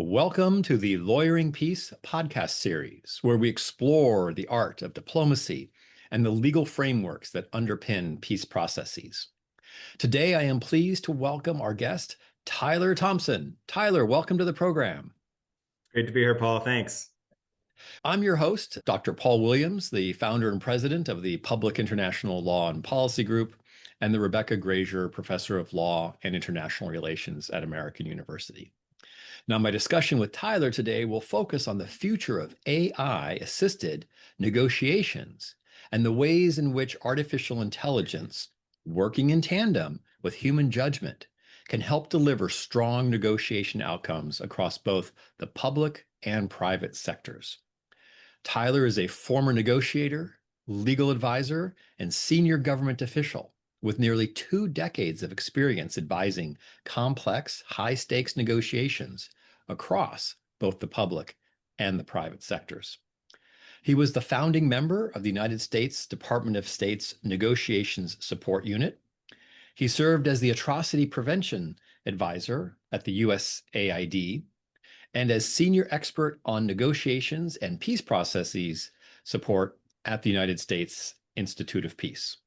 Welcome to the Lawyering Peace podcast series, where we explore the art of diplomacy and the legal frameworks that underpin peace processes. Today, I am pleased to welcome our guest, Tyler Thompson. Tyler, welcome to the program. Great to be here, Paul. Thanks. I'm your host, Dr. Paul Williams, the founder and president of the Public International Law and Policy Group, and the Rebecca Grazier Professor of Law and International Relations at American University. Now, my discussion with Tyler today will focus on the future of AI-assisted negotiations and the ways in which artificial intelligence, working in tandem with human judgment, can help deliver strong negotiation outcomes across both the public and private sectors. Tyler is a former negotiator, legal advisor, and senior government official with nearly 2 decades of experience advising complex, high-stakes negotiations across both the public and the private sectors. He was the founding member of the United States Department of State's Negotiations Support Unit. He served as the Atrocity Prevention Advisor at the USAID and as senior expert on negotiations and peace processes support at the United States Institute of Peace.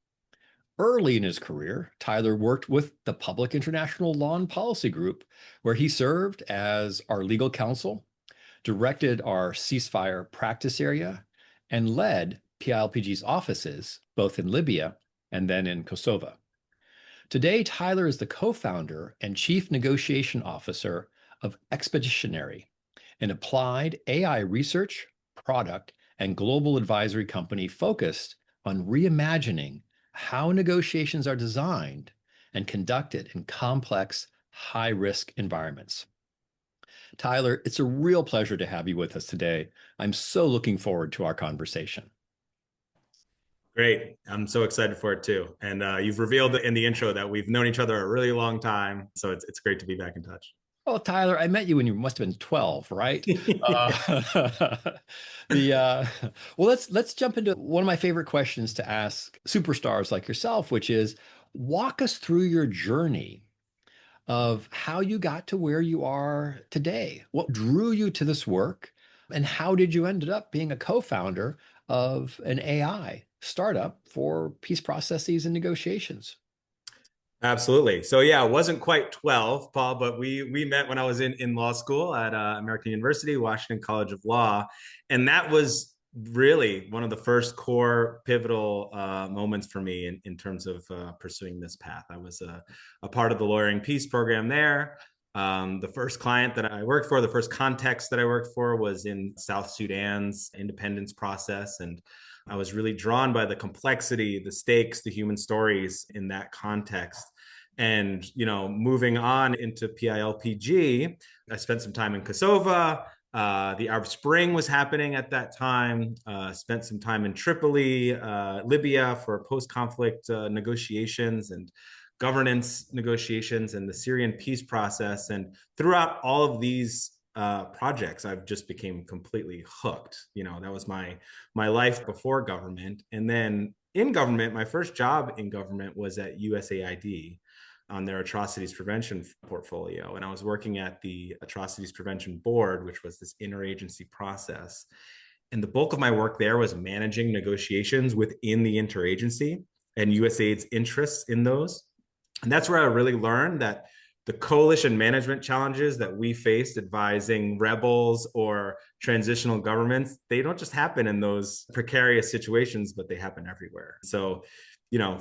Early in his career, Tyler worked with the Public International Law and Policy Group, where he served as our legal counsel, directed our ceasefire practice area, and led PILPG's offices, both in Libya and then in Kosovo. Today, Tyler is the co-founder and chief negotiation officer of Expeditionary, an applied AI research, product, and global advisory company focused on reimagining how negotiations are designed and conducted in complex, high-risk environments. Tyler, it's a real pleasure to have you with us today. I'm so looking forward to our conversation. Great. I'm so excited for it too. And you've revealed in the intro that we've known each other a really long time. So it's great to be back in touch. Oh, Tyler, I met you when you must have been 12, right? Well, let's jump into one of my favorite questions to ask superstars like yourself, which is walk us through your journey of how you got to where you are today. What drew you to this work, and how did you ended up being a co-founder of an AI startup for peace processes and negotiations? Absolutely. So yeah, I wasn't quite 12, Paul, but we met when I was in law school at American University, Washington College of Law. And that was really one of the first core pivotal moments for me in terms of pursuing this path. I was a part of the Lawyering Peace program there. The first client that I worked for, the first context that I worked for was in South Sudan's independence process. And I was really drawn by the complexity, the stakes, the human stories in that context. And, moving on into PILPG, I spent some time in Kosovo. The Arab Spring was happening at that time. Spent some time in Tripoli, Libya for post-conflict negotiations and governance negotiations and the Syrian peace process. And throughout all of these projects, I've just became completely hooked. That was my life before government. And then in government, my first job in government was at USAID on their atrocities prevention portfolio. And I was working at the Atrocities Prevention Board, which was this interagency process. And the bulk of my work there was managing negotiations within the interagency and USAID's interests in those. And that's where I really learned that the coalition management challenges that we faced advising rebels or transitional governments, they don't just happen in those precarious situations, but they happen everywhere. So,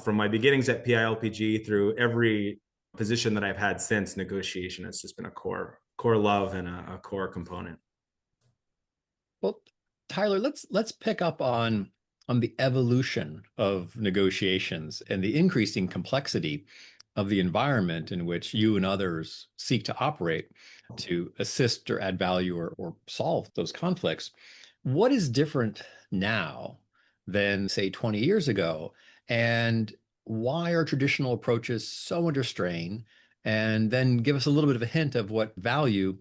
from my beginnings at PILPG through every position that I've had since, negotiation has just been a core love and a core component. Well, Tyler, let's pick up on the evolution of negotiations and the increasing complexity of the environment in which you and others seek to operate to assist or add value or solve those conflicts. What is different now than, say, 20 years ago? And why are traditional approaches so under strain? And then give us a little bit of a hint of what value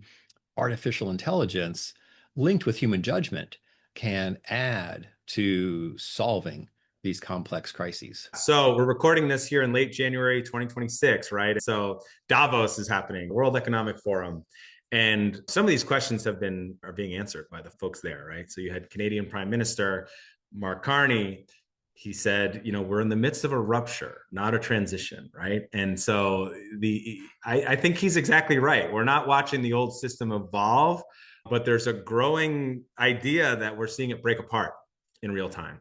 artificial intelligence linked with human judgment can add to solving these complex crises. So we're recording this here in late January 2026, right? So Davos is happening, World Economic Forum. And some of these questions are being answered by the folks there, right? So you had Canadian Prime Minister Mark Carney. He said, we're in the midst of a rupture, not a transition, right? And so I think he's exactly right. We're not watching the old system evolve, but there's a growing idea that we're seeing it break apart in real time.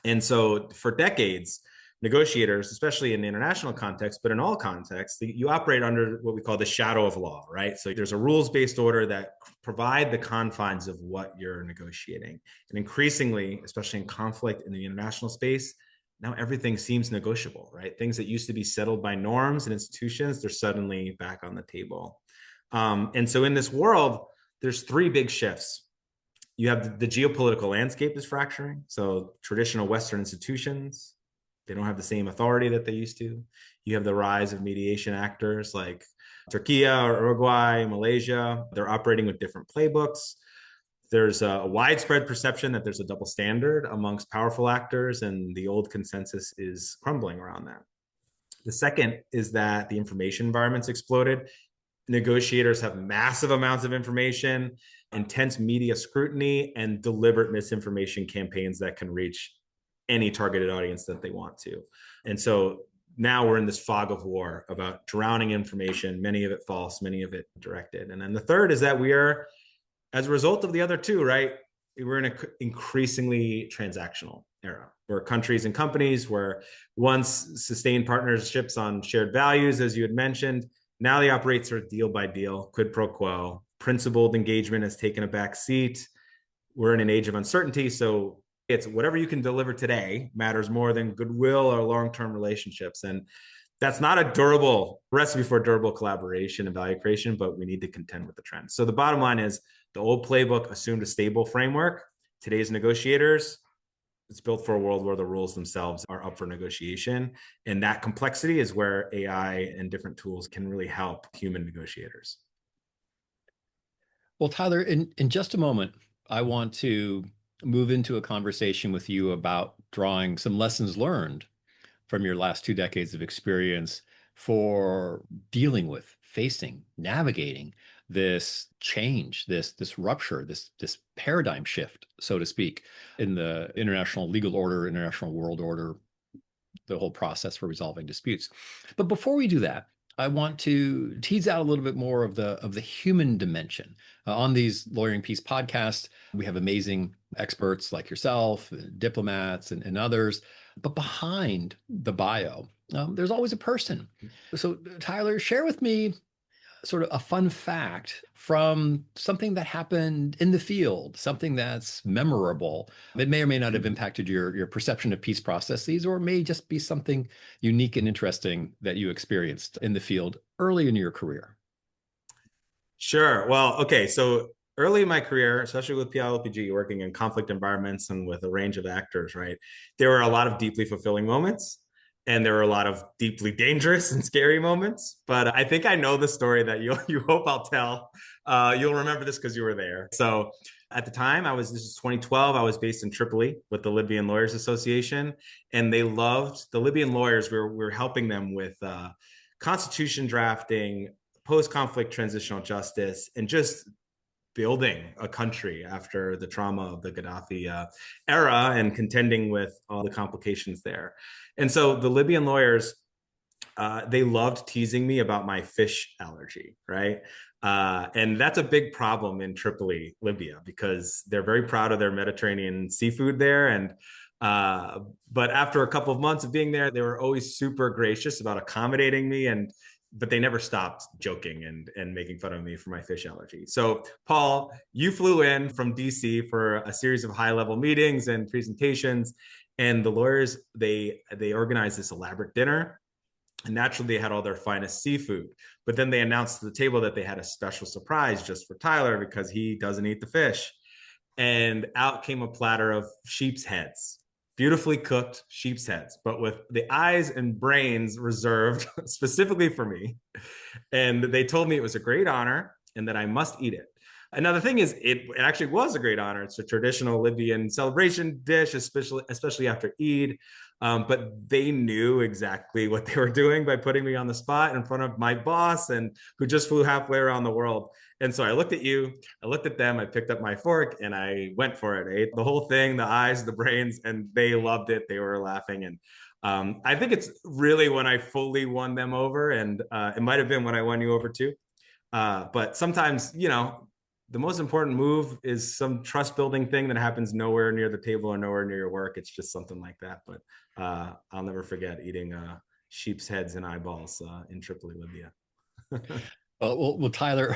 And so for decades, negotiators, especially in the international context, but in all contexts, you operate under what we call the shadow of law, right? So there's a rules-based order that provide the confines of what you're negotiating. And increasingly, especially in conflict in the international space, now everything seems negotiable, right? Things that used to be settled by norms and institutions, they're suddenly back on the table. And so in this world, there's three big shifts. You have the geopolitical landscape is fracturing. So traditional Western institutions, they don't have the same authority that they used to. You have the rise of mediation actors like Turkey or Uruguay, Malaysia. They're operating with different playbooks. There's a widespread perception that there's a double standard amongst powerful actors, and the old consensus is crumbling around that. The second is that the information environment's exploded. Negotiators have massive amounts of information, intense media scrutiny, and deliberate misinformation campaigns that can reach any targeted audience that they want to. And so now we're in this fog of war about drowning information, many of it false, many of it directed. And then the third is that we are, as a result of the other two, right, we're in an increasingly transactional era where countries and companies were once sustained partnerships on shared values, as you had mentioned, now they operate sort of deal by deal, quid pro quo. Principled engagement has taken a back seat. We're in an age of uncertainty, so it's whatever you can deliver today matters more than goodwill or long-term relationships. And that's not a durable recipe for durable collaboration and value creation, but we need to contend with the trends. So the bottom line is the old playbook assumed a stable framework. Today's negotiators, it's built for a world where the rules themselves are up for negotiation. And that complexity is where AI and different tools can really help human negotiators. Well, Tyler, in just a moment, I want to move into a conversation with you about drawing some lessons learned from your last 2 decades of experience for dealing with, facing, navigating this change, this rupture, this paradigm shift, so to speak, in the international legal order, international world order, the whole process for resolving disputes. But before we do that, I want to tease out a little bit more of the human dimension. On these Lawyering Peace podcasts, we have amazing experts like yourself, diplomats, and others. But behind the bio, there's always a person. So, Tyler, share with me sort of a fun fact from something that happened in the field, something that's memorable. It may or may not have impacted your perception of peace processes, or it may just be something unique and interesting that you experienced in the field early in your career. Sure. Well, okay. So early in my career, especially with PLLPG, working in conflict environments and with a range of actors, right, there were a lot of deeply fulfilling moments. And there were a lot of deeply dangerous and scary moments. But I think I know the story that you hope I'll tell. You'll remember this because you were there. So at the time, this is 2012, I was based in Tripoli with the Libyan Lawyers Association. And they loved the Libyan lawyers. We were helping them with constitution drafting, post-conflict transitional justice, and just building a country after the trauma of the Gaddafi era and contending with all the complications there. And so the Libyan lawyers, they loved teasing me about my fish allergy, right? And that's a big problem in Tripoli, Libya, because they're very proud of their Mediterranean seafood there. And but after a couple of months of being there, they were always super gracious about accommodating me, but they never stopped joking and making fun of me for my fish allergy. So, Paul, you flew in from DC for a series of high-level meetings and presentations, and the lawyers, they organized this elaborate dinner. And naturally, they had all their finest seafood. But then they announced to the table that they had a special surprise just for Tyler because he doesn't eat the fish. And out came a platter of sheep's heads, beautifully cooked sheep's heads, but with the eyes and brains reserved specifically for me. And they told me it was a great honor and that I must eat it. Now the thing is, it actually was a great honor. It's a traditional Libyan celebration dish, especially after Eid. But they knew exactly what they were doing by putting me on the spot in front of my boss, and who just flew halfway around the world. And so I looked at you, I looked at them, I picked up my fork, and I went for it. I ate the whole thing, the eyes, the brains, and they loved it. They were laughing, and I think it's really when I fully won them over, and it might have been when I won you over too. But sometimes, the most important move is some trust building thing that happens nowhere near the table or nowhere near your work. It's just something like that. But I'll never forget eating sheep's heads and eyeballs in Tripoli, Libya. Well, Tyler,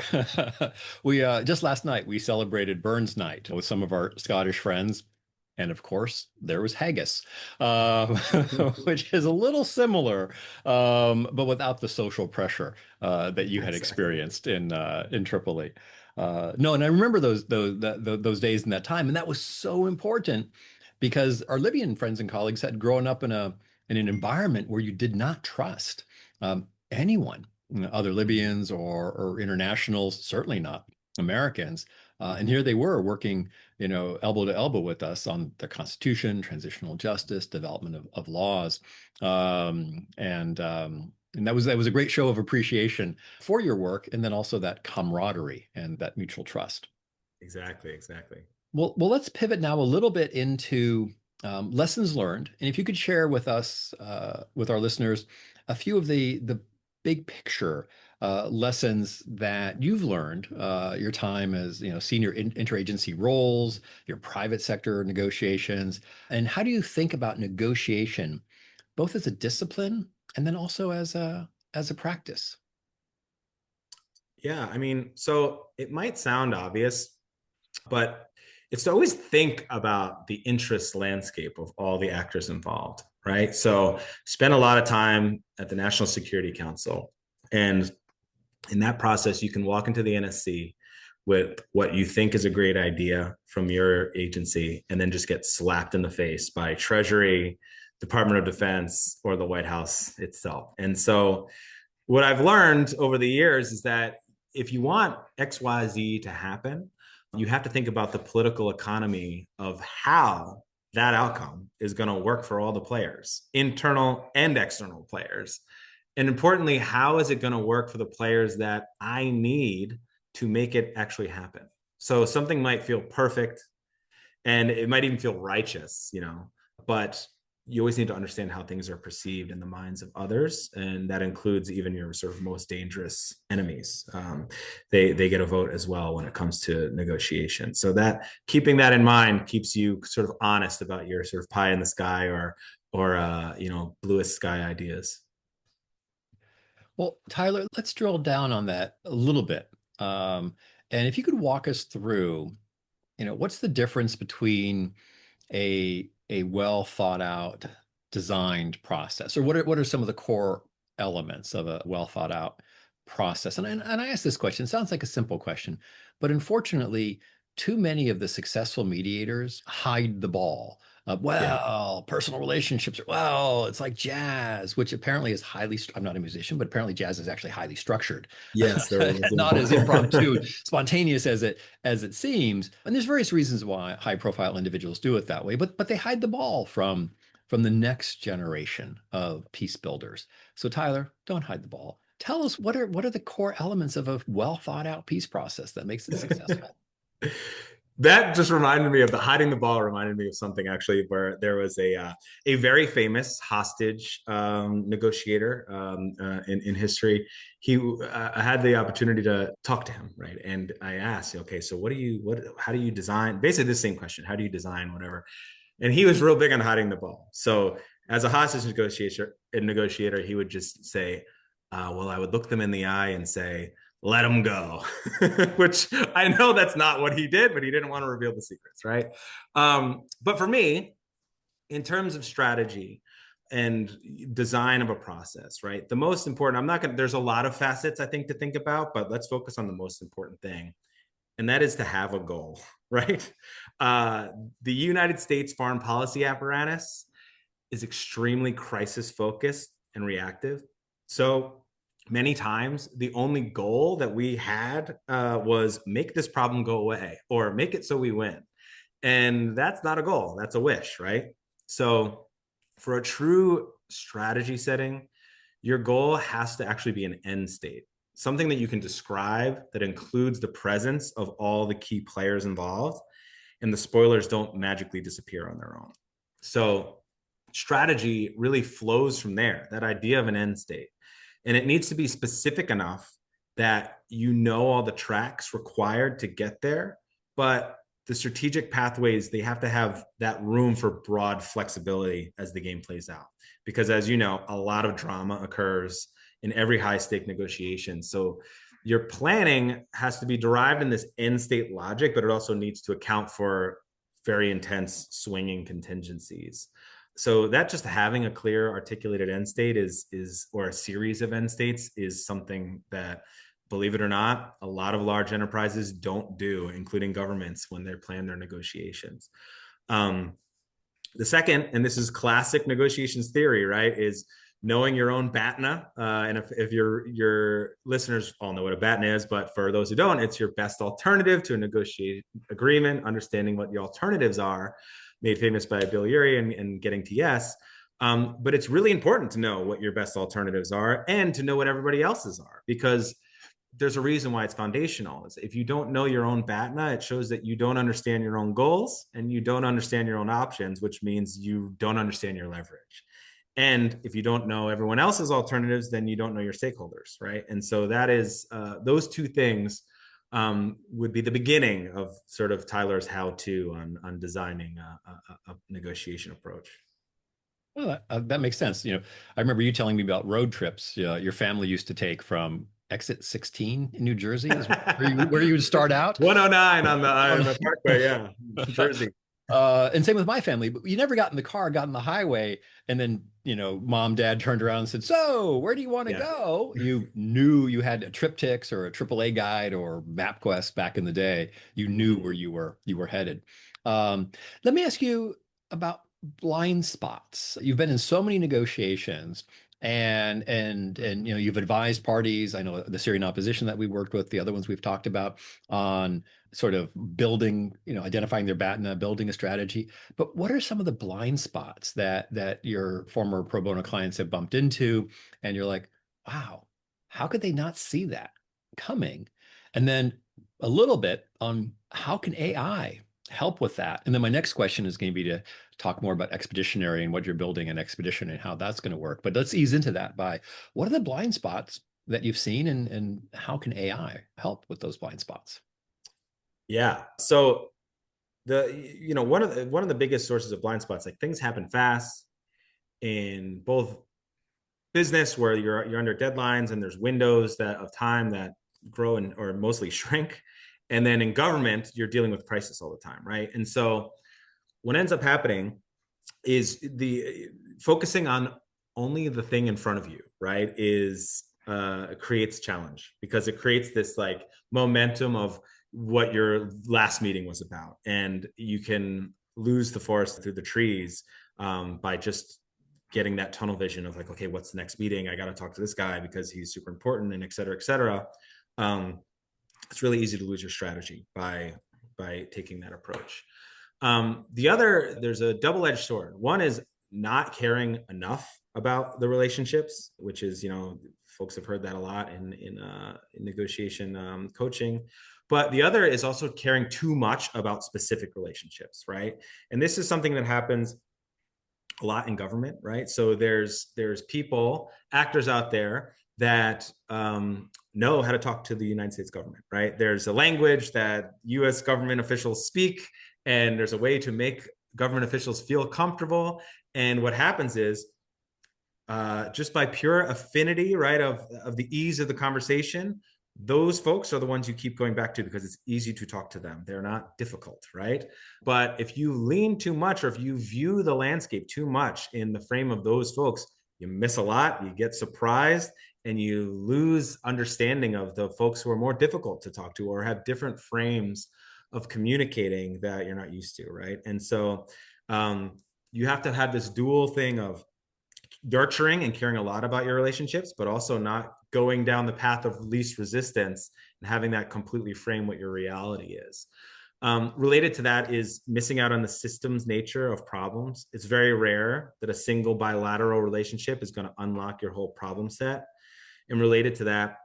we just last night we celebrated Burns Night with some of our Scottish friends, and of course there was haggis, which is a little similar, but without the social pressure that you had Exactly. experienced in Tripoli. No, and I remember those days and that time, and that was so important because our Libyan friends and colleagues had grown up in an environment where you did not trust anyone, other Libyans or internationals, certainly not Americans. And here they were working, elbow to elbow with us on the Constitution, transitional justice, development of laws, and that was a great show of appreciation for your work, and then also that camaraderie and that mutual trust. Exactly. Exactly. Well, let's pivot now a little bit into lessons learned, and if you could share with us, with our listeners, a few of the big picture lessons that you've learned your time as senior interagency roles, your private sector negotiations, and how do you think about negotiation, both as a discipline and then also as a practice? Yeah. I mean, so it might sound obvious, but it's to always think about the interest landscape of all the actors involved, right? So spend a lot of time at the National Security Council. And in that process, you can walk into the NSC with what you think is a great idea from your agency and then just get slapped in the face by Treasury, Department of Defense, or the White House itself. And so what I've learned over the years is that if you want XYZ to happen, you have to think about the political economy of how that outcome is going to work for all the players, internal and external players. And importantly, how is it going to work for the players that I need to make it actually happen? So something might feel perfect and it might even feel righteous, but you always need to understand how things are perceived in the minds of others, and that includes even your sort of most dangerous enemies. They get a vote as well when it comes to negotiation. So that keeping that in mind keeps you sort of honest about your sort of pie in the sky or bluest sky ideas. Well, Tyler, let's drill down on that a little bit. And if you could walk us through, what's the difference between a well thought out, designed process, or what are some of the core elements of a well thought out process? And I ask this question, it sounds like a simple question, but unfortunately, too many of the successful mediators hide the ball. Yeah. Well, personal relationships, well, it's like jazz, which apparently is I'm not a musician, but apparently jazz is actually highly structured, Yes, there was. not as impromptu, spontaneous as it seems. And there's various reasons why high profile individuals do it that way, but they hide the ball from the next generation of peace builders. So Tyler, don't hide the ball. Tell us what are the core elements of a well thought out peace process that makes it successful? That just reminded me of the hiding the ball. Reminded me of something actually where there was a very famous hostage negotiator in history. He had the opportunity to talk to him, right? And I asked, okay, so how do you design? Basically, the same question: how do you design whatever? And he was real big on hiding the ball. So as a hostage negotiator, he would just say, well, I would look them in the eye and say, let him go, which I know that's not what he did, but he didn't want to reveal the secrets, right? But for me, in terms of strategy and design of a process, right? The most important, I'm not going to, there's a lot of facets I think to think about, but let's focus on the most important thing. And that is to have a goal, right? Uh, the United States foreign policy apparatus is extremely crisis focused and reactive. So many times the only goal that we had was make this problem go away or make it so we win. And that's not a goal, that's a wish, right? So for a true strategy setting, your goal has to actually be an end state, something that you can describe that includes the presence of all the key players involved, and the spoilers don't magically disappear on their own. So strategy really flows from there, that idea of an end state. And it needs to be specific enough that you know all the tracks required to get there, but the strategic pathways, they have to have that room for broad flexibility as the game plays out. Because as you know, a lot of drama occurs in every high stake negotiation. So your planning has to be derived in this end state logic, but it also needs to account for very intense swinging contingencies. So that just having a clear articulated end state is or a series of end states is something that, believe it or not, a lot of large enterprises don't do, including governments, when they plan their negotiations. The second, and this is classic negotiations theory, right, is knowing your own BATNA. And if your listeners all know what a BATNA is, but for those who don't, it's your best alternative to a negotiated agreement, understanding what the alternatives are, made famous by Bill Urey and Getting to Yes. But it's really important to know what your best alternatives are and to know what everybody else's are, because there's a reason why it's foundational. If you don't know your own BATNA, it shows that you don't understand your own goals and you don't understand your own options, which means you don't understand your leverage. And if you don't know everyone else's alternatives, then you don't know your stakeholders, right? And so that is those two things would be the beginning of sort of Tyler's how-to on designing a negotiation approach. Well, that makes sense. I remember you telling me about road trips your family used to take from exit 16 in New Jersey is where you would start out. 109 on the Parkway, yeah, Jersey. And same with my family, but you never got in the car, got in the highway, and then, mom, dad turned around and said, "So, where do you want to go?" You knew you had a triptychs or a AAA guide or MapQuest back in the day. You knew where you were headed. Let me ask you about blind spots. You've been in so many negotiations and you've advised parties. I know the Syrian opposition that we worked with, the other ones we've talked about on sort of building, identifying their BATNA, building a strategy. But what are some of the blind spots that your former pro bono clients have bumped into, and you're like, wow, how could they not see that coming? And then a little bit on how can AI help with that? And then my next question is going to be to talk more about expeditionary and what you're building in expedition and how that's going to work. But let's ease into that by what are the blind spots that you've seen, and how can AI help with those blind spots? Yeah. So one of the biggest sources of blind spots, like things happen fast in both business where you're under deadlines and there's windows of time that grow or mostly shrink. And then in government, you're dealing with crisis all the time, right? And so what ends up happening is the focusing on only the thing in front of you, right, is creates challenge, because it creates this like momentum of what your last meeting was about, and you can lose the forest through the trees by just getting that tunnel vision of like, okay, what's the next meeting? I got to talk to this guy because he's super important, and et cetera, et cetera. It's really easy to lose your strategy by taking that approach. There's a double-edged sword. One is not caring enough about the relationships, which is, folks have heard that a lot in negotiation coaching. But the other is also caring too much about specific relationships, right? And this is something that happens a lot in government, right? So there's people, actors out there that know how to talk to the United States government, right? There's a language that U.S. government officials speak, and there's a way to make government officials feel comfortable. And what happens is, just by pure affinity, right, of the ease of the conversation, those folks are the ones you keep going back to because it's easy to talk to them. They're not difficult, right? But if you lean too much, or if you view the landscape too much in the frame of those folks, you miss a lot, you get surprised, and you lose understanding of the folks who are more difficult to talk to or have different frames of communicating that you're not used to, right? And so you have to have this dual thing of nurturing and caring a lot about your relationships, but also not going down the path of least resistance and having that completely frame what your reality is. Related to that is missing out on the systems nature of problems. It's very rare that a single bilateral relationship is going to unlock your whole problem set. And related to that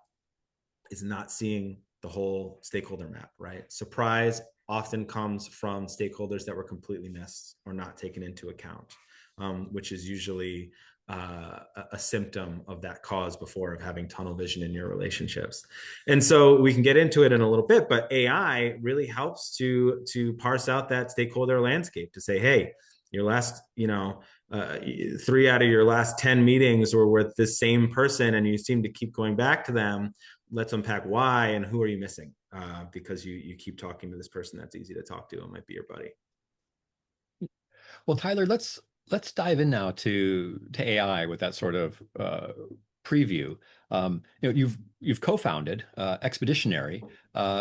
is not seeing the whole stakeholder map, right? Surprise often comes from stakeholders that were completely missed or not taken into account, which is usually a symptom of that cause before of having tunnel vision in your relationships. And so we can get into it in a little bit, but AI really helps to parse out that stakeholder landscape to say, hey, your last, 3 out of your last 10 meetings were with this same person and you seem to keep going back to them. Let's unpack why and who are you missing, because you keep talking to this person that's easy to talk to and might be your buddy. Well, Tyler, let's dive in now to AI with that sort of preview. You've co-founded Expeditionary.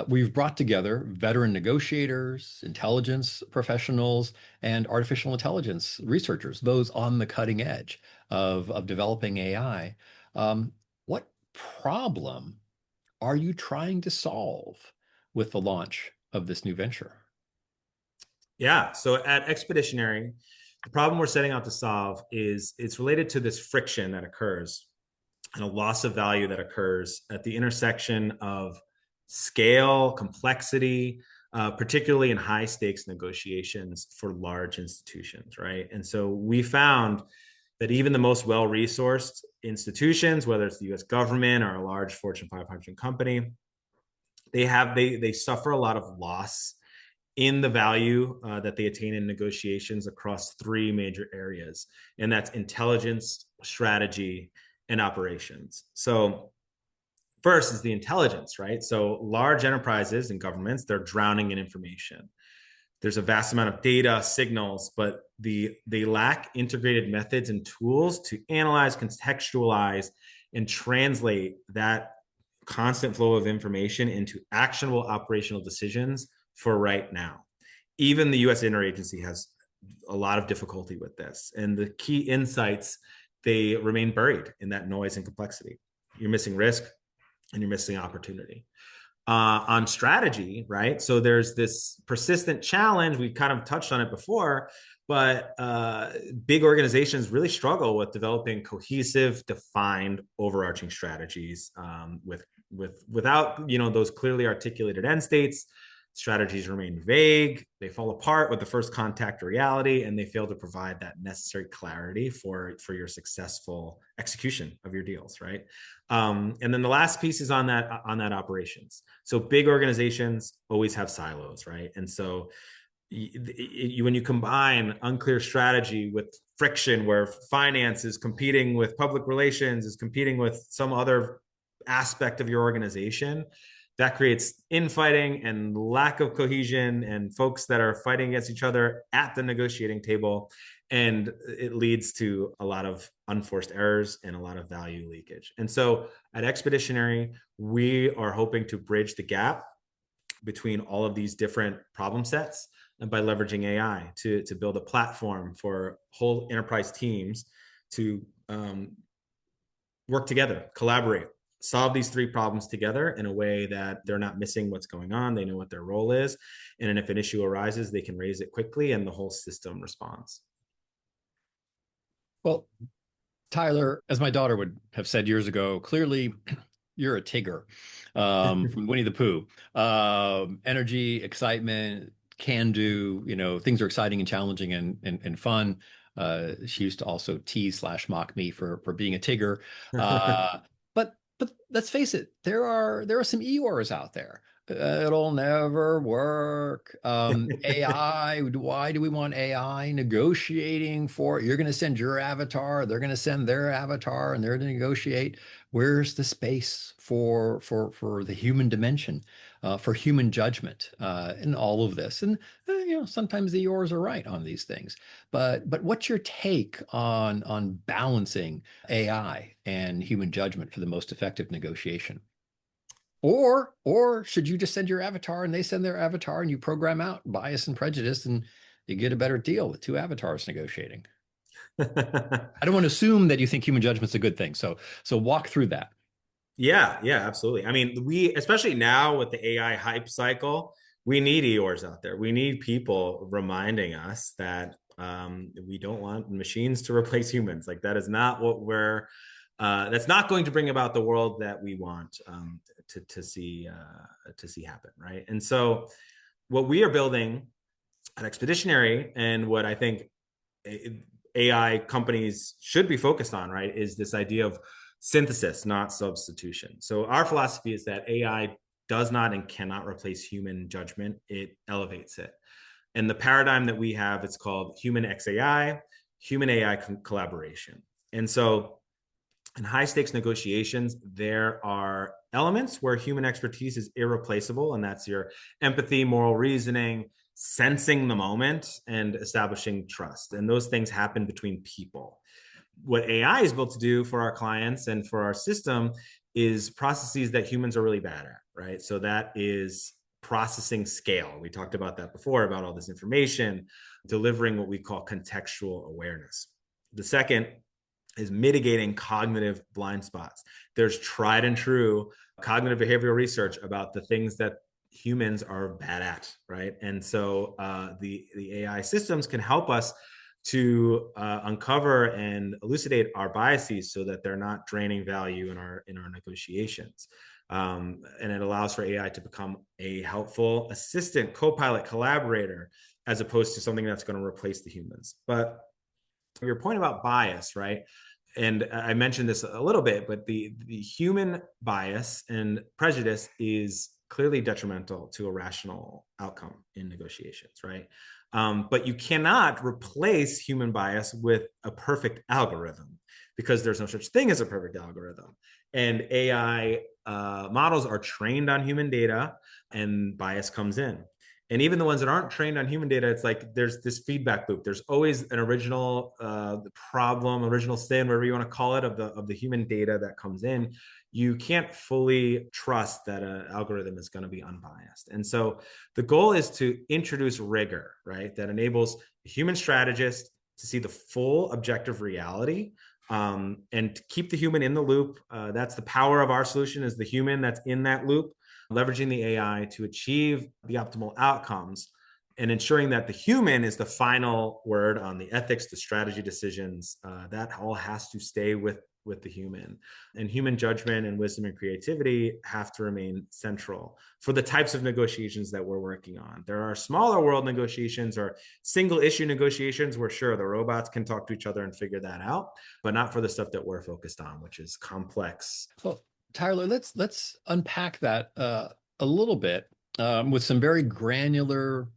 We've brought together veteran negotiators, intelligence professionals, and artificial intelligence researchers, those on the cutting edge of developing AI. What problem are you trying to solve with the launch of this new venture? Yeah. So at Expeditionary, the problem we're setting out to solve is it's related to this friction that occurs and a loss of value that occurs at the intersection of scale, complexity, particularly in high stakes negotiations for large institutions, right? And so we found that even the most well-resourced institutions, whether it's the US government or a large Fortune 500 company, they suffer a lot of loss in the value that they attain in negotiations across three major areas, and that's intelligence, strategy, and operations. So first is the intelligence, right? So large enterprises and governments, they're drowning in information. There's a vast amount of data, signals, but they lack integrated methods and tools to analyze, contextualize, and translate that constant flow of information into actionable operational decisions for right now. Even the US interagency has a lot of difficulty with this. And the key insights, they remain buried in that noise and complexity. You're missing risk and you're missing opportunity. On strategy, right? So there's this persistent challenge. We've kind of touched on it before, but big organizations really struggle with developing cohesive, defined, overarching strategies without those clearly articulated end states. Strategies remain vague, they fall apart with the first contact to reality, and they fail to provide that necessary clarity for your successful execution of your deals, right? And then the last piece is on that operations. So big organizations always have silos, right? And so when you combine unclear strategy with friction, where finance is competing with public relations, is competing with some other aspect of your organization, that creates infighting and lack of cohesion and folks that are fighting against each other at the negotiating table. And it leads to a lot of unforced errors and a lot of value leakage. And so at Expeditionary, we are hoping to bridge the gap between all of these different problem sets, and by leveraging AI to build a platform for whole enterprise teams to work together, collaborate, solve these three problems together in a way that they're not missing what's going on. They know what their role is. And then if an issue arises, they can raise it quickly and the whole system responds. Well, Tyler, as my daughter would have said years ago, clearly you're a Tigger from Winnie the Pooh. Energy, excitement, can do, things are exciting and challenging and fun. She used to also tease / mock me for being a Tigger. But let's face it, there are some Eeyores out there. It'll never work. AI, why do we want AI negotiating for it? You're going to send your avatar, they're going to send their avatar, and they're going to negotiate. Where's the space for the human dimension, for human judgment in all of this? And sometimes the Eeyores are right on these things. But what's your take on balancing AI and human judgment for the most effective negotiation? Or should you just send your avatar and they send their avatar and you program out bias and prejudice and you get a better deal with two avatars negotiating? I don't want to assume that you think human judgment's a good thing. So walk through that. Yeah, yeah, absolutely. I mean, we, especially now with the AI hype cycle, we need Eeyores out there. We need people reminding us that we don't want machines to replace humans. Like that is not what that's not going to bring about the world that we want to see happen, right? And so, what we are building at Expeditionary, and what I think AI companies should be focused on, right, is this idea of synthesis, not substitution. So our philosophy is that AI does not and cannot replace human judgment. It elevates it. And the paradigm that we have, it's called human XAI, human AI collaboration. And so in high stakes negotiations, there are elements where human expertise is irreplaceable, and that's your empathy, moral reasoning, sensing the moment, and establishing trust. And those things happen between people. What AI is built to do for our clients and for our system is processes that humans are really bad at, right? So that is processing scale. We talked about that before, about all this information, delivering what we call contextual awareness. The second is mitigating cognitive blind spots. There's tried and true cognitive behavioral research about the things that humans are bad at, right? And so the AI systems can help us to uncover and elucidate our biases so that they're not draining value in our negotiations. And it allows for AI to become a helpful assistant, co-pilot, collaborator, as opposed to something that's going to replace the humans. But your point about bias, right? And I mentioned this a little bit, but the human bias and prejudice is clearly detrimental to a rational outcome in negotiations, right? But you cannot replace human bias with a perfect algorithm, because there's no such thing as a perfect algorithm. And AI models are trained on human data, and bias comes in. And even the ones that aren't trained on human data, it's like there's this feedback loop. There's always an original problem, original sin, whatever you want to call it, of the human data that comes in. You can't fully trust that an algorithm is going to be unbiased. And so the goal is to introduce rigor, right? That enables a human strategist to see the full objective reality, and keep the human in the loop. That's the power of our solution, is the human that's in that loop, leveraging the AI to achieve the optimal outcomes, and ensuring that the human is the final word on the ethics, the strategy decisions. That all has to stay with the human. And human judgment and wisdom and creativity have to remain central for the types of negotiations that we're working on. There are smaller world negotiations or single issue negotiations where, sure, the robots can talk to each other and figure that out, but not for the stuff that we're focused on, which is complex. Well, Tyler, let's unpack that a little bit with some very granular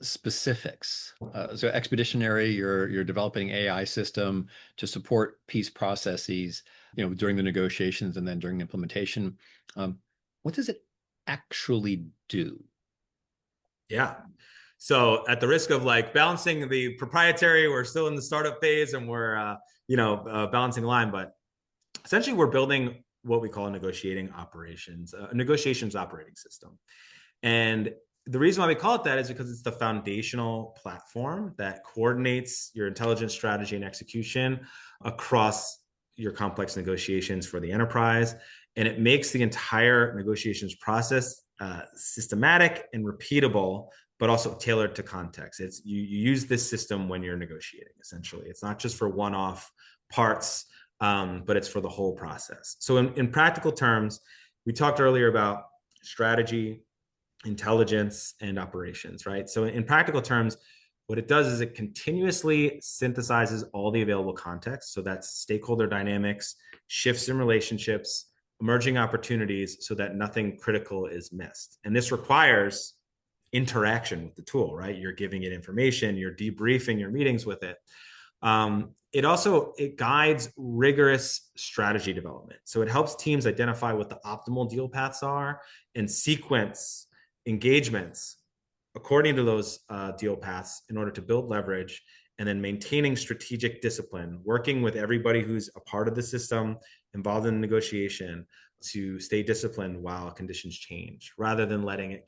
specifics. So Expeditionary, you're developing AI system to support peace processes, during the negotiations and then during implementation. What does it actually do? Yeah. So at the risk of like balancing the proprietary, we're still in the startup phase, and we're balancing the line, but essentially we're building what we call a negotiations operating system. And the reason why we call it that is because it's the foundational platform that coordinates your intelligence, strategy, and execution across your complex negotiations for the enterprise. And it makes the entire negotiations process systematic and repeatable, but also tailored to context. It's you use this system when you're negotiating, essentially. It's not just for one-off parts, but it's for the whole process. So in practical terms, we talked earlier about strategy, intelligence, and operations, right? So in practical terms, what it does is it continuously synthesizes all the available context. So that's stakeholder dynamics, shifts in relationships, emerging opportunities, so that nothing critical is missed. And this requires interaction with the tool, right? You're giving it information, you're debriefing your meetings with it. It guides rigorous strategy development. So it helps teams identify what the optimal deal paths are and sequence engagements according to those deal paths in order to build leverage, and then maintaining strategic discipline, working with everybody who's a part of the system, involved in the negotiation, to stay disciplined while conditions change, rather than letting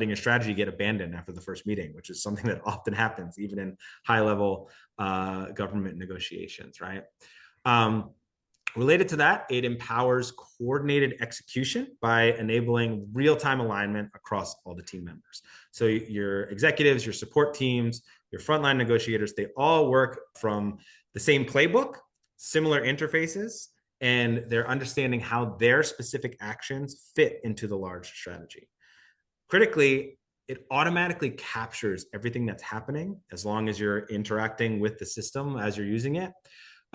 your strategy get abandoned after the first meeting, which is something that often happens even in high level government negotiations, right? Related to that, it empowers coordinated execution by enabling real-time alignment across all the team members. So your executives, your support teams, your frontline negotiators, they all work from the same playbook, similar interfaces, and they're understanding how their specific actions fit into the large strategy. Critically, it automatically captures everything that's happening as long as you're interacting with the system as you're using it.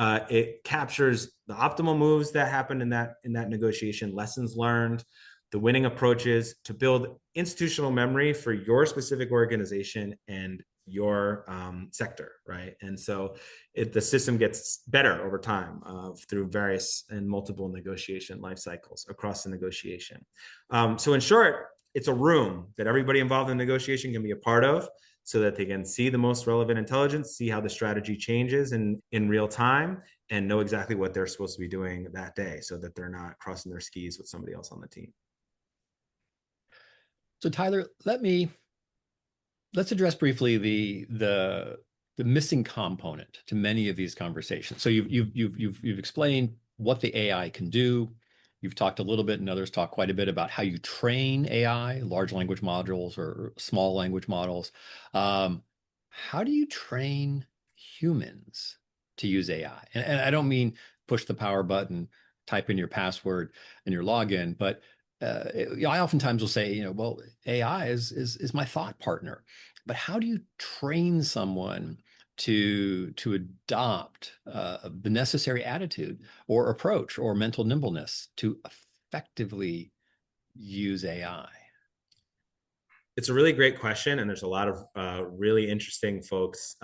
It captures the optimal moves that happened in that negotiation, lessons learned, the winning approaches to build institutional memory for your specific organization and your sector, right? And so the system gets better over time through various and multiple negotiation life cycles across the negotiation. So in short, it's a room that everybody involved in the negotiation can be a part of, so that they can see the most relevant intelligence, see how the strategy changes in real time, and know exactly what they're supposed to be doing that day, so that they're not crossing their skis with somebody else on the team. So Tyler, let's address briefly the missing component to many of these conversations. So you've explained what the AI can do. You've talked a little bit, and others talk quite a bit about how you train AI, large language models or small language models. How do you train humans to use AI? And I don't mean push the power button, type in your password and your login, but I oftentimes will say, well, AI is my thought partner, but how do you train someone to adopt the necessary attitude or approach or mental nimbleness to effectively use AI? It's a really great question, and there's a lot of really interesting folks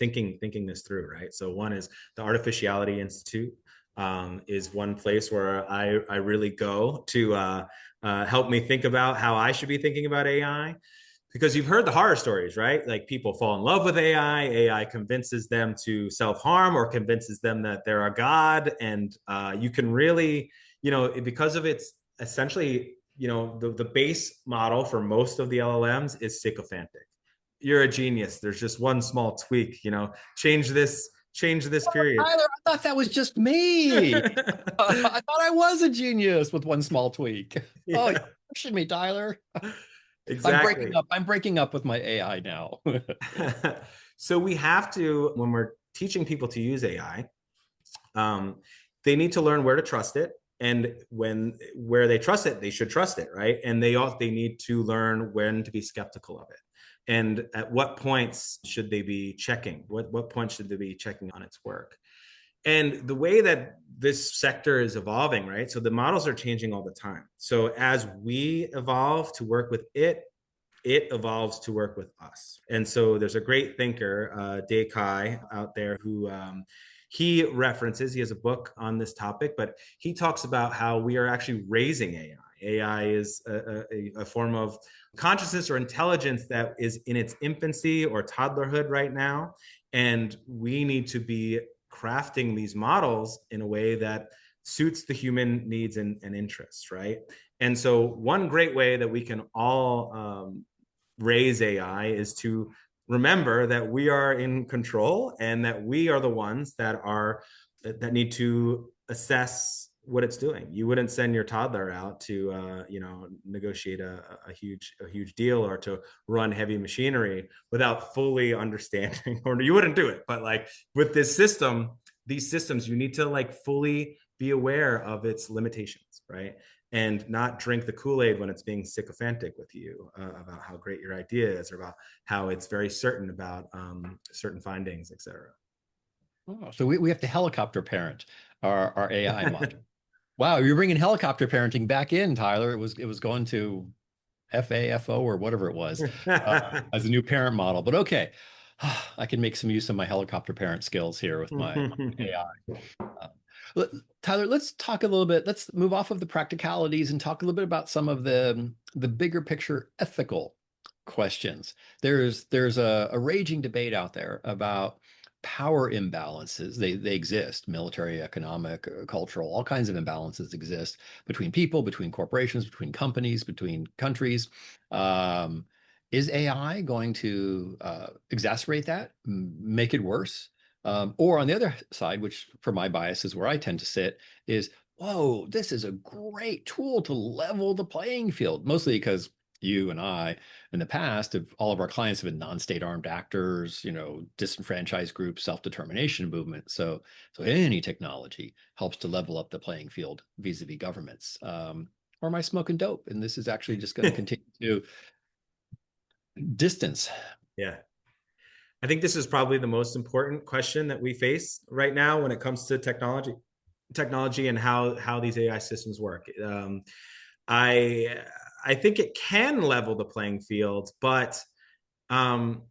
thinking this through, right? So one is the Artificiality Institute. Is one place where I really go to help me think about how I should be thinking about AI. Because you've heard the horror stories, right? Like people fall in love with AI, AI convinces them to self-harm or convinces them that they're a god. And you can really, because of its essentially, the base model for most of the LLMs is sycophantic. You're a genius. There's just one small tweak, change this period. Tyler, I thought that was just me. I thought I was a genius with one small tweak. Oh, Yeah, you're pushing me, Tyler. exactly. I'm breaking up with my AI now. So we have to, when we're teaching people to use AI, they need to learn where to trust it, and where they trust it, they should trust it, right? And they need to learn when to be skeptical of it, and at what points should they be checking. What points should they be checking on its work? And the way that this sector is evolving, right? So the models are changing all the time. So as we evolve to work with it evolves to work with us. And so there's a great thinker, Dae Kai, out there who he references. He has a book on this topic, but he talks about how we are actually raising AI. AI is a form of consciousness or intelligence that is in its infancy or toddlerhood right now. And we need to be crafting these models in a way that suits the human needs and interests, right? And so one great way that we can all raise AI is to remember that we are in control, and that we are the ones that need to assess what it's doing. You wouldn't send your toddler out to negotiate a huge deal or to run heavy machinery without fully understanding, or you wouldn't do it. But like with these systems, you need to like fully be aware of its limitations, right? And not drink the Kool-Aid when it's being sycophantic with you about how great your idea is, or about how it's very certain about certain findings, et cetera. Oh, so we have to helicopter parent our AI model. Wow, you're bringing helicopter parenting back in, Tyler. It was going to FAFO or whatever it was as a new parent model. But okay, I can make some use of my helicopter parent skills here with my AI. Tyler, let's talk a little bit. Let's move off of the practicalities and talk a little bit about some of the bigger picture ethical questions. There's a raging debate out there about power imbalances. They exist, military, economic, cultural, all kinds of imbalances exist between people, between corporations, between companies, between countries. Um, is AI going to exacerbate that, make it worse? Or on the other side, which for my bias is where I tend to sit, is, whoa, this is a great tool to level the playing field, mostly because you and I in the past, all of our clients have been non-state armed actors, disenfranchised groups, self-determination movement. So any technology helps to level up the playing field vis-a-vis governments. Or am I smoking dope? And this is actually just going to continue to distance. Yeah. I think this is probably the most important question that we face right now when it comes to technology and how these AI systems work. I I think it can level the playing field, but um,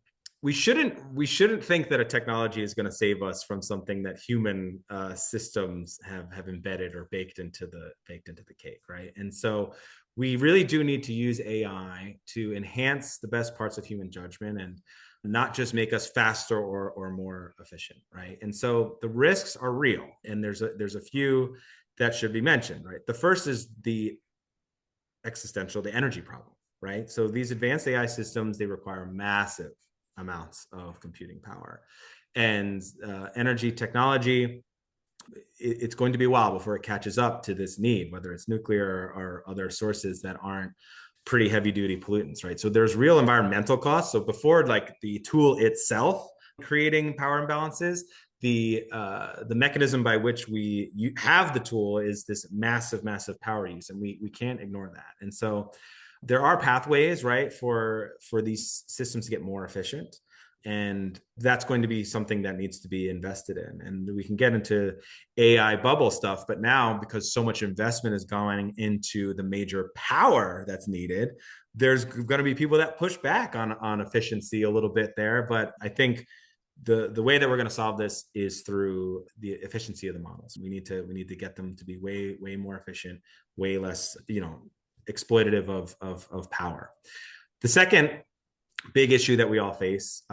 we shouldn't think that a technology is going to save us from something that human systems have embedded or baked into the cake, right? And so we really do need to use AI to enhance the best parts of human judgment and not just make us faster or more efficient, right? And so the risks are real, and there's a few that should be mentioned, right? The first is the energy problem, right? So these advanced AI systems, they require massive amounts of computing power, and energy technology, it's going to be a while before it catches up to this need, whether it's nuclear or other sources that aren't pretty heavy duty pollutants, right? So there's real environmental costs. So before like the tool itself creating power imbalances, the mechanism by which you have the tool is this massive power use, and we can't ignore that. And so there are pathways, right, for these systems to get more efficient, and that's going to be something that needs to be invested in. And we can get into AI bubble stuff, but now because so much investment is going into the major power that's needed, there's going to be people that push back on efficiency a little bit there. But I think the way that we're going to solve this is through the efficiency of the models. We need to get them to be way more efficient, way less exploitative of power. The second big issue that we all face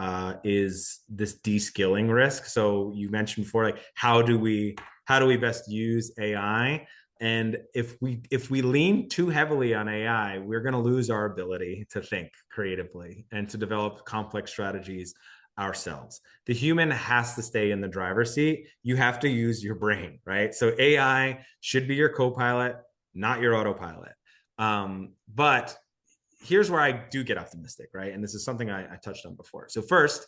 is this de-skilling risk. So you mentioned before, like how do we best use AI? And if we lean too heavily on AI, we're going to lose our ability to think creatively and to develop complex strategies ourselves. The human has to stay in the driver's seat. You have to use your brain, right? So AI should be your co-pilot, not your autopilot. But here's where I do get optimistic, right? And this is something I touched on before. So first,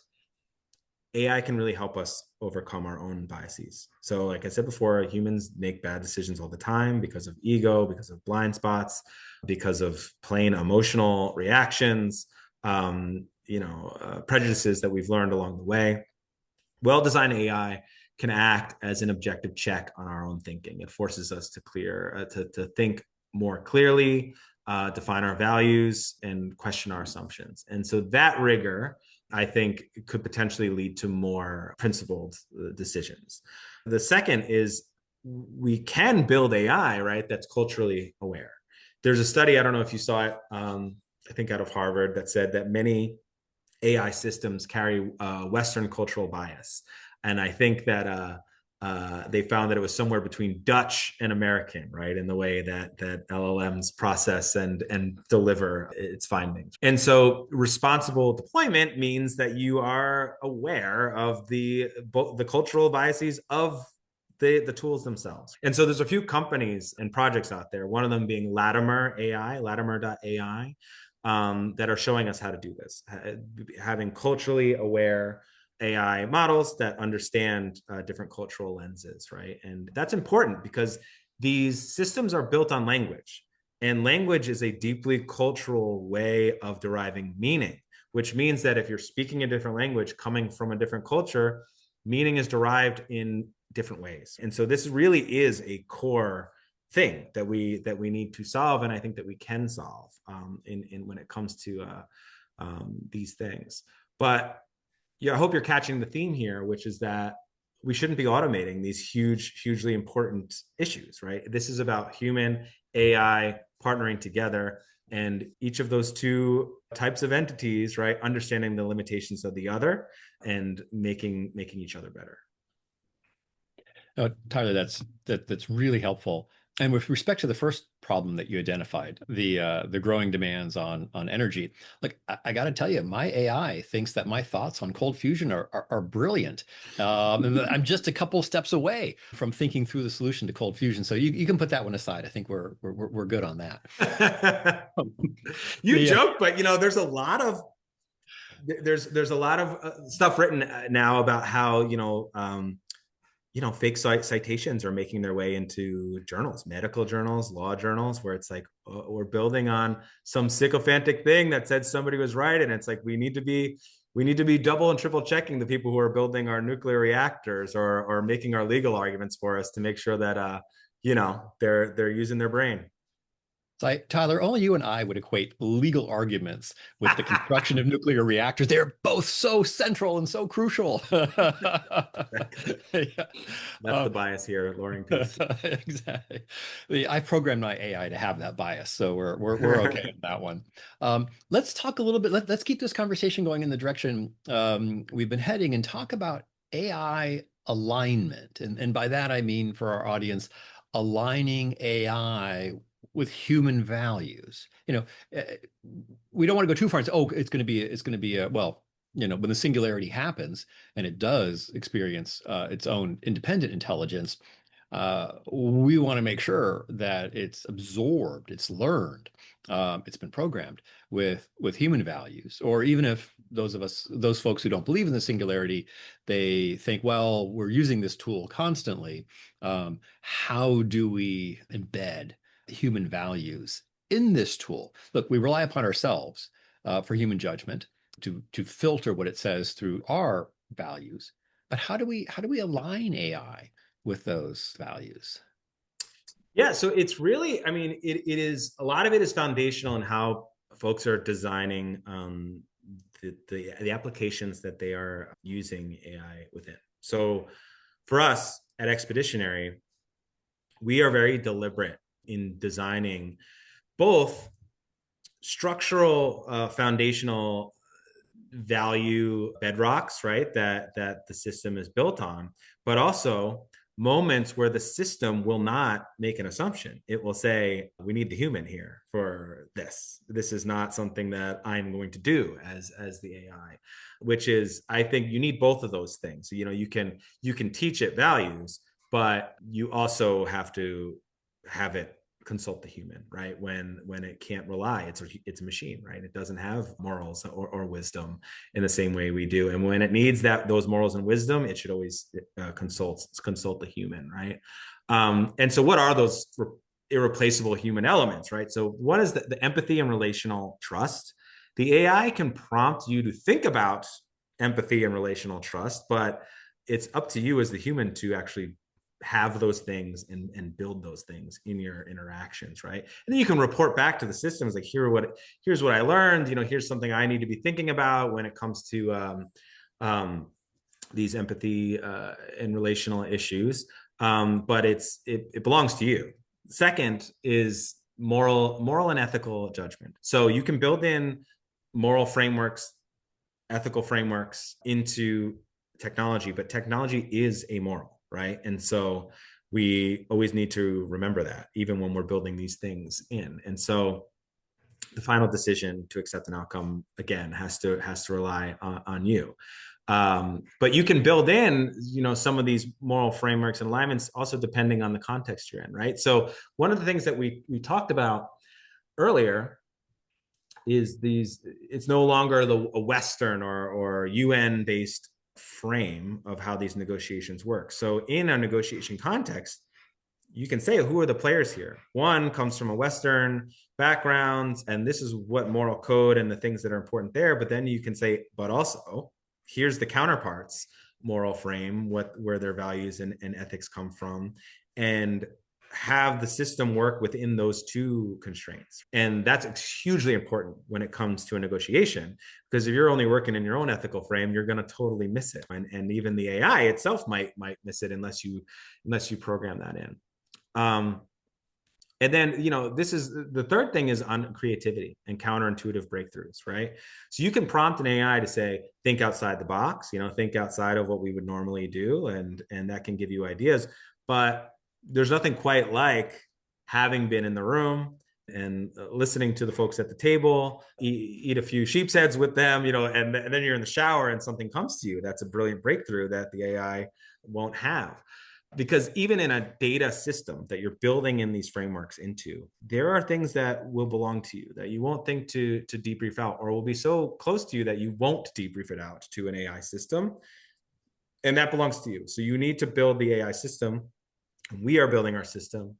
AI can really help us overcome our own biases. So like I said before, humans make bad decisions all the time because of ego, because of blind spots, because of plain emotional reactions, prejudices that we've learned along the way. Well-designed AI can act as an objective check on our own thinking. It forces us to think more clearly, define our values, and question our assumptions. And so that rigor, I think, could potentially lead to more principled decisions. The second is we can build AI, right, that's culturally aware. There's a study, I don't know if you saw it, I think out of Harvard, that said that many AI systems carry Western cultural bias. And I think that they found that it was somewhere between Dutch and American, right, in the way that LLMs process and deliver its findings. And so responsible deployment means that you are aware of the cultural biases of the tools themselves. And so there's a few companies and projects out there, one of them being Latimer.ai, that are showing us how to do this, having culturally aware AI models that understand different cultural lenses, right? And that's important because these systems are built on language, and language is a deeply cultural way of deriving meaning, which means that if you're speaking a different language coming from a different culture, meaning is derived in different ways. And so this really is a core thing that we need to solve, and I think that we can solve in when it comes to these things. But yeah, I hope you're catching the theme here, which is that we shouldn't be automating these hugely important issues, right? This is about human AI partnering together And each of those two types of entities, right, understanding the limitations of the other and making each other better. Tyler, that's really helpful. And with respect to the first problem that you identified, the growing demands on energy, like I got to tell you, my AI thinks that my thoughts on cold fusion are brilliant, and I'm just a couple steps away from thinking through the solution to cold fusion. So you can put that one aside. I think we're good on that. You The joke, but there's a lot of there's a lot of stuff written now about how fake citations are making their way into journals, medical journals, law journals, where it's like we're building on some sycophantic thing that said somebody was right, and it's like we need to be double and triple checking the people who are building our nuclear reactors or making our legal arguments for us to make sure that they're using their brain. Tyler, only you and I would equate legal arguments with the construction of nuclear reactors. They're both so central and so crucial. Yeah. That's the bias here at Loring Peace. Exactly. I programmed my AI to have that bias, so we're okay on that one. Let's talk a little bit. Let's keep this conversation going in the direction we've been heading and talk about AI alignment. And by that I mean, for our audience, aligning AI with human values. We don't want to go too far and say, oh, it's going to be a, well, when the singularity happens and it does experience its own independent intelligence, we want to make sure that it's absorbed, it's learned, it's been programmed with human values. Or even if those folks who don't believe in the singularity, they think, well, we're using this tool constantly. How do we embed human values in this tool? Look, we rely upon ourselves for human judgment to filter what it says through our values. But how do we align AI with those values? Yeah, so it's really, I mean, it is a lot of it is foundational in how folks are designing the applications that they are using AI within. So for us at Expeditionary, we are very deliberate in designing both structural, foundational value bedrocks, right, that the system is built on, but also moments where the system will not make an assumption. It will say, we need the human here for this. This is not something that I'm going to do as the AI, which is, I think you need both of those things. So, you can teach it values, but you also have to have it consult the human, right? When it can't rely, it's a machine, right? It doesn't have morals or wisdom in the same way we do. And when it needs those morals and wisdom, it should always consult the human, right? And so what are those irreplaceable human elements, right? So one is the empathy and relational trust. The AI can prompt you to think about empathy and relational trust, but it's up to you as the human to actually have those things and build those things in your interactions, right? And then you can report back to the systems like, here's what I learned, here's something I need to be thinking about when it comes to these empathy and relational issues. But it belongs to you. Second is moral and ethical judgment. So you can build in moral frameworks, ethical frameworks into technology, but technology is amoral, right? And so we always need to remember that, even when we're building these things in. And so the final decision to accept an outcome, again, has to rely on you. But you can build in, some of these moral frameworks and alignments also depending on the context you're in, right? So one of the things that we talked about earlier is it's no longer a Western or UN based frame of how these negotiations work. So in a negotiation context, you can say, who are the players here? One comes from a Western background, and this is what moral code and the things that are important there. But then you can say, but also, here's the counterparts moral frame, where their values and ethics come from, and have the system work within those two constraints. And that's hugely important when it comes to a negotiation, because if you're only working in your own ethical frame, you're going to totally miss it. And even the AI itself might miss it unless you program that in. And then, this is the third thing is on creativity and counterintuitive breakthroughs, right? So you can prompt an AI to say, think outside the box, think outside of what we would normally do. And that can give you ideas. But there's nothing quite like having been in the room and listening to the folks at the table, eat a few sheep's heads with them, and then you're in the shower and something comes to you. That's a brilliant breakthrough that the AI won't have. Because even in a data system that you're building in these frameworks into, there are things that will belong to you that you won't think to debrief out, or will be so close to you that you won't debrief it out to an AI system. And that belongs to you. So you need to build the AI system. We are building our system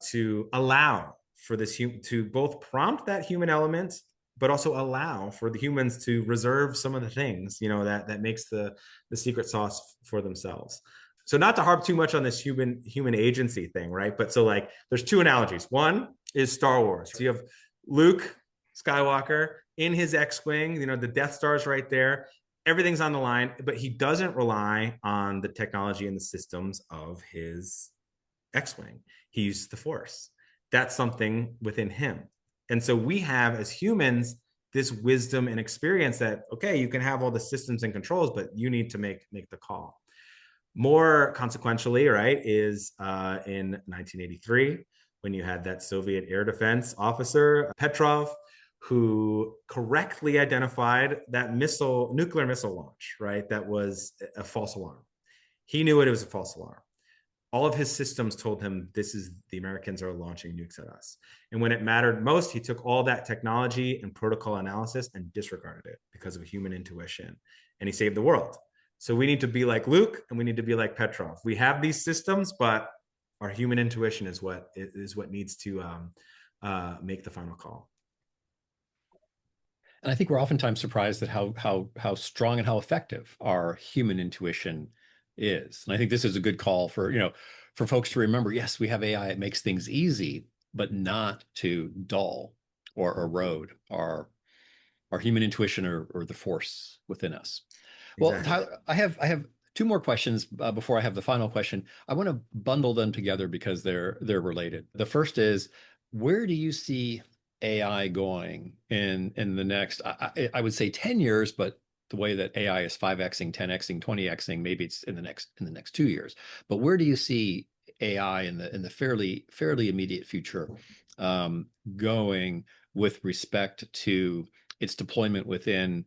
to allow for this to both prompt that human element, but also allow for the humans to reserve some of the things, that makes the secret sauce for themselves. So not to harp too much on this human agency thing, right? But so like there's two analogies. One is Star Wars. So you have Luke Skywalker in his X-Wing, the Death Star's right there. Everything's on the line, but he doesn't rely on the technology and the systems of his X-Wing. He uses the Force. That's something within him. And so we have, as humans, this wisdom and experience that, okay, you can have all the systems and controls, but you need to make the call. More consequentially, right, is in 1983, when you had that Soviet air defense officer, Petrov, who correctly identified that nuclear missile launch, right, that was a false alarm. He knew it was a false alarm. All of his systems told him the Americans are launching nukes at us. And when it mattered most, he took all that technology and protocol analysis and disregarded it because of human intuition. And he saved the world. So we need to be like Luke and we need to be like Petrov. We have these systems, but our human intuition is what needs to make the final call. And I think we're oftentimes surprised at how strong and how effective our human intuition is. And I think this is a good call for folks to remember, yes, we have AI, it makes things easy, but not to dull or erode our human intuition or the force within us. Well, Exactly. Tyler, I have two more questions before I have the final question. I want to bundle them together because they're related. The first is, where do you see AI going in the next, I would say 10 years, but the way that AI is 5xing, 10xing, 20xing, maybe it's in the next 2 years. But where do you see AI in the fairly immediate future going with respect to its deployment within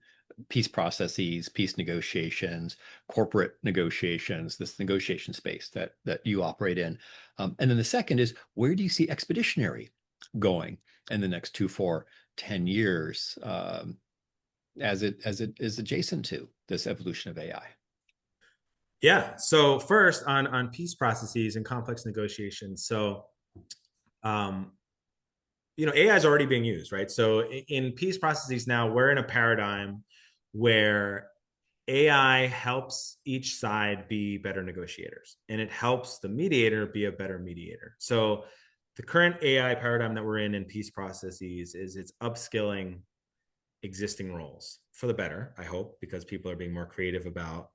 peace processes, peace negotiations, corporate negotiations, this negotiation space that you operate in? And then the second is, where do you see expeditionary going in the next 2, 4, 10 years, as it is adjacent to this evolution of AI? Yeah. So first on peace processes and complex negotiations. So AI is already being used, right? So in peace processes now, we're in a paradigm where AI helps each side be better negotiators, and it helps the mediator be a better mediator. So the current AI paradigm that we're in peace processes is it's upskilling existing roles for the better, I hope, because people are being more creative about,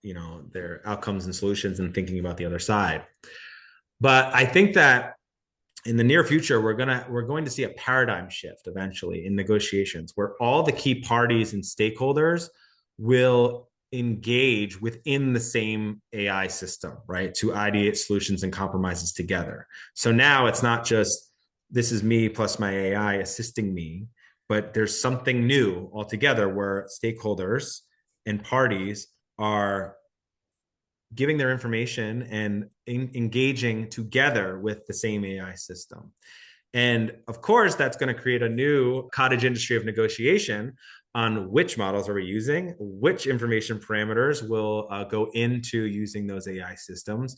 their outcomes and solutions and thinking about the other side. But I think that in the near future, we're going to see a paradigm shift eventually in negotiations where all the key parties and stakeholders will engage within the same AI system, right? To ideate solutions and compromises together. So now it's not just, this is me plus my AI assisting me, but there's something new altogether where stakeholders and parties are giving their information and engaging together with the same AI system. And of course, that's going to create a new cottage industry of negotiation on which models are we using, which information parameters will go into using those AI systems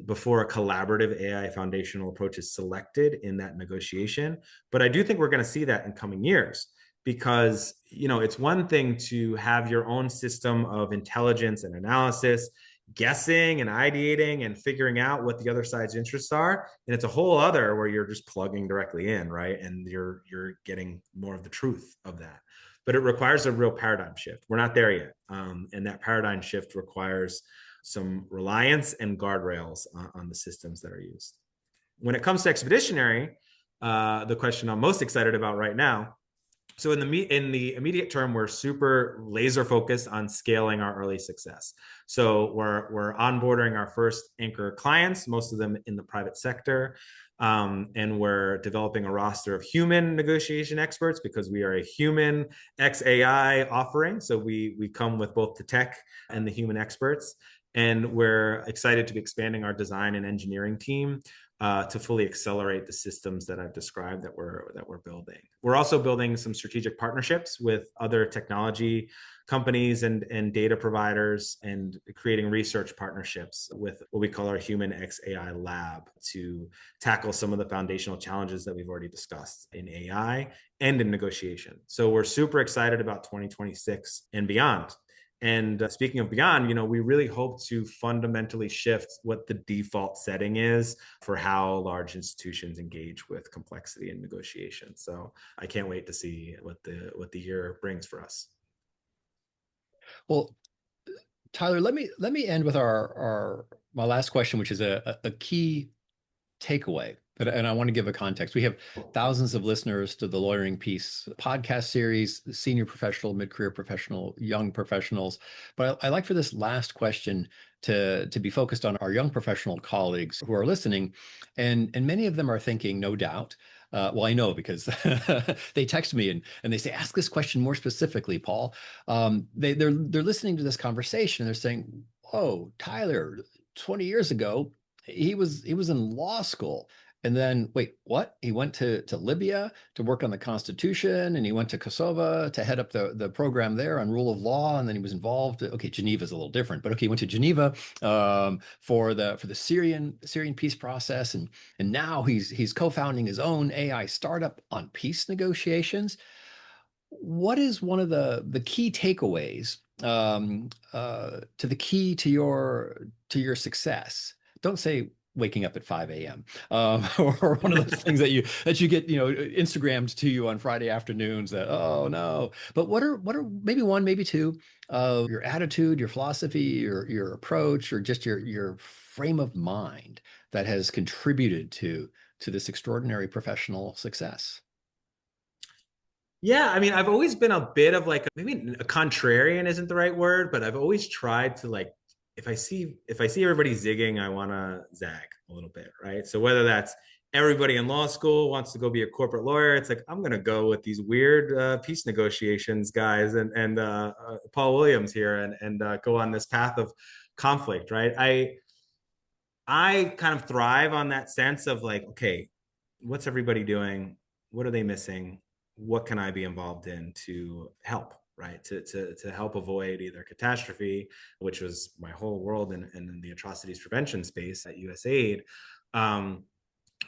before a collaborative AI foundational approach is selected in that negotiation. But I do think we're going to see that in coming years, because it's one thing to have your own system of intelligence and analysis, guessing and ideating and figuring out what the other side's interests are, and it's a whole other where you're just plugging directly in, right? And you're getting more of the truth of that. But it requires a real paradigm shift. We're not there yet, and that paradigm shift requires some reliance and guardrails on the systems that are used. When it comes to expeditionary, the question I'm most excited about right now. So in the immediate term, we're super laser focused on scaling our early success. So we're onboarding our first anchor clients, most of them in the private sector. And we're developing a roster of human negotiation experts because we are a human XAI offering. So we come with both the tech and the human experts. And we're excited to be expanding our design and engineering team to fully accelerate the systems that I've described that we're building. We're also building some strategic partnerships with other technology companies and data providers, and creating research partnerships with what we call our Human XAI Lab to tackle some of the foundational challenges that we've already discussed in AI and in negotiation. So we're super excited about 2026 and beyond. And speaking of beyond, we really hope to fundamentally shift what the default setting is for how large institutions engage with complexity and negotiation. So I can't wait to see what the year brings for us. Well, Tyler, let me end with my last question, which is a key takeaway. And I want to give a context. We have thousands of listeners to the Lawyering Peace podcast series, senior professional, mid-career professional, young professionals. But I like for this last question to be focused on our young professional colleagues who are listening. And many of them are thinking, no doubt, well, I know because they text me and they say, ask this question more specifically, Paul. They're listening to this conversation and they're saying, oh, Tyler, 20 years ago, he was in law school. And then, wait, what? He went to Libya to work on the Constitution, and he went to Kosovo to head up the program there on rule of law. And then he was involved. Okay, Geneva's a little different, but okay, he went to Geneva for the Syrian peace process, and now he's co-founding his own AI startup on peace negotiations. What is one of the key takeaways to the key to your success? Don't say waking up at 5 a.m. Or one of those things that you get, Instagrammed to you on Friday afternoons that, oh no. But what are maybe one, maybe two of your attitude, your philosophy, your approach, or just your frame of mind that has contributed to this extraordinary professional success? Yeah, I mean, I've always been a bit of like maybe a contrarian isn't the right word, but I've always tried to like if I see everybody zigging, I want to zag a little bit, right? So whether that's everybody in law school wants to go be a corporate lawyer, it's like I'm going to go with these weird peace negotiations guys and Paul Williams here and go on this path of conflict, right? I kind of thrive on that sense of like, okay, what's everybody doing? What are they missing? What can I be involved in to help? Right, to help avoid either catastrophe, which was my whole world in the atrocities prevention space at USAID,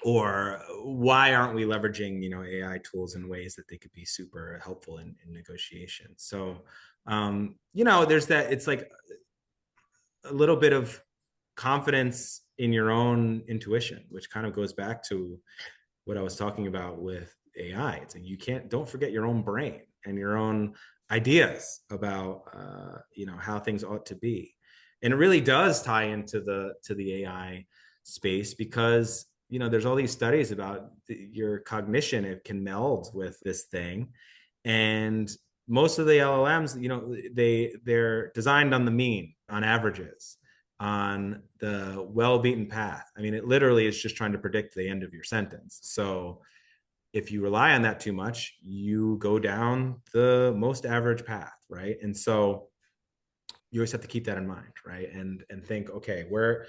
or why aren't we leveraging AI tools in ways that they could be super helpful in negotiation? So there's that. It's like a little bit of confidence in your own intuition, which kind of goes back to what I was talking about with AI. It's like don't forget your own brain and your own ideas about how things ought to be. And it really does tie into the AI space because there's all these studies about your cognition. It can meld with this thing, and most of the LLMs, they're designed on the mean, on averages, on the well-beaten path. I mean, it literally is just trying to predict the end of your sentence. So if you rely on that too much, you go down the most average path, right? And so you always have to keep that in mind, right? And think, okay, where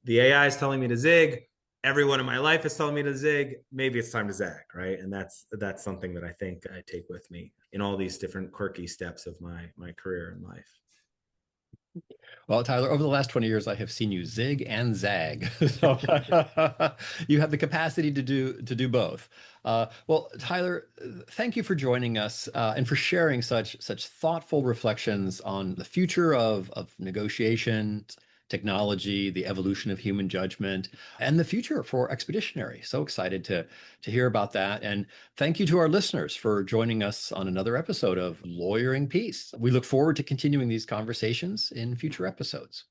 the AI is telling me to zig, everyone in my life is telling me to zig, maybe it's time to zag, right? And that's something that I think I take with me in all these different quirky steps of my career and life. Well, Tyler, over the last 20 years, I have seen you zig and zag. So you have the capacity to do both. Well, Tyler, thank you for joining us and for sharing such thoughtful reflections on the future of negotiation, technology, the evolution of human judgment, and the future for expeditionary. So excited to hear about that. And thank you to our listeners for joining us on another episode of Lawyering Peace. We look forward to continuing these conversations in future episodes.